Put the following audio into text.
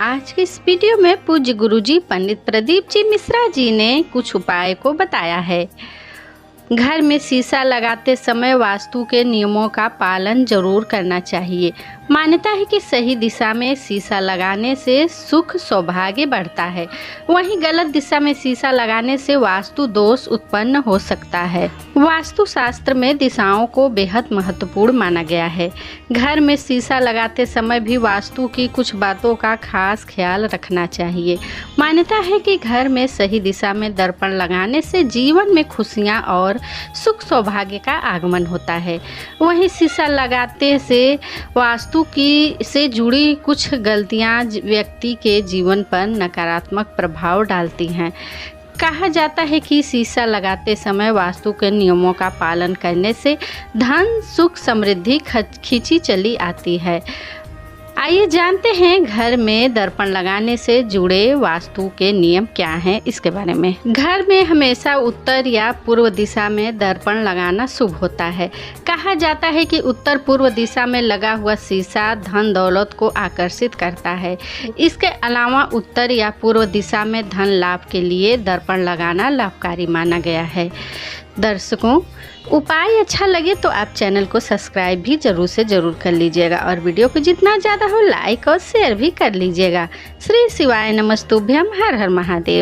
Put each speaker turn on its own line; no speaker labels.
आज के इस वीडियो में पूज्य गुरुजी पंडित प्रदीप जी मिश्रा जी ने कुछ उपाय को बताया है। घर में शीशा लगाते समय वास्तु के नियमों का पालन जरूर करना चाहिए। मान्यता है कि सही दिशा में शीशा लगाने से सुख सौभाग्य बढ़ता है, वहीं गलत दिशा में शीशा लगाने से वास्तु दोष उत्पन्न हो सकता है। वास्तु शास्त्र में दिशाओं को बेहद महत्वपूर्ण माना गया है। घर में शीशा लगाते समय भी वास्तु की कुछ बातों का खास ख्याल रखना चाहिए। मान्यता है कि घर में सही दिशा में दर्पण लगाने से जीवन में खुशियां और सुख सौभाग्य का आगमन होता है। वहीं शीशा लगाते से वास्तु से जुड़ी कुछ गलतियां व्यक्ति के जीवन पर नकारात्मक प्रभाव डालती हैं। कहा जाता है कि शीशा लगाते समय वास्तु के नियमों का पालन करने से धन सुख समृद्धि खींची चली आती है। आइए जानते हैं घर में दर्पण लगाने से जुड़े वास्तु के नियम क्या हैं इसके बारे में। घर में हमेशा उत्तर या पूर्व दिशा में दर्पण लगाना शुभ होता है। कहा जाता है कि उत्तर पूर्व दिशा में लगा हुआ शीशा धन दौलत को आकर्षित करता है। इसके अलावा उत्तर या पूर्व दिशा में धन लाभ के लिए दर्पण लगाना लाभकारी माना गया है। दर्शकों, उपाय अच्छा लगे तो आप चैनल को सब्सक्राइब भी जरूर कर लीजिएगा और वीडियो को जितना ज़्यादा हो लाइक और शेयर भी कर लीजिएगा। श्री शिवाय नमस्तुभ्यम। हर हर महादेव।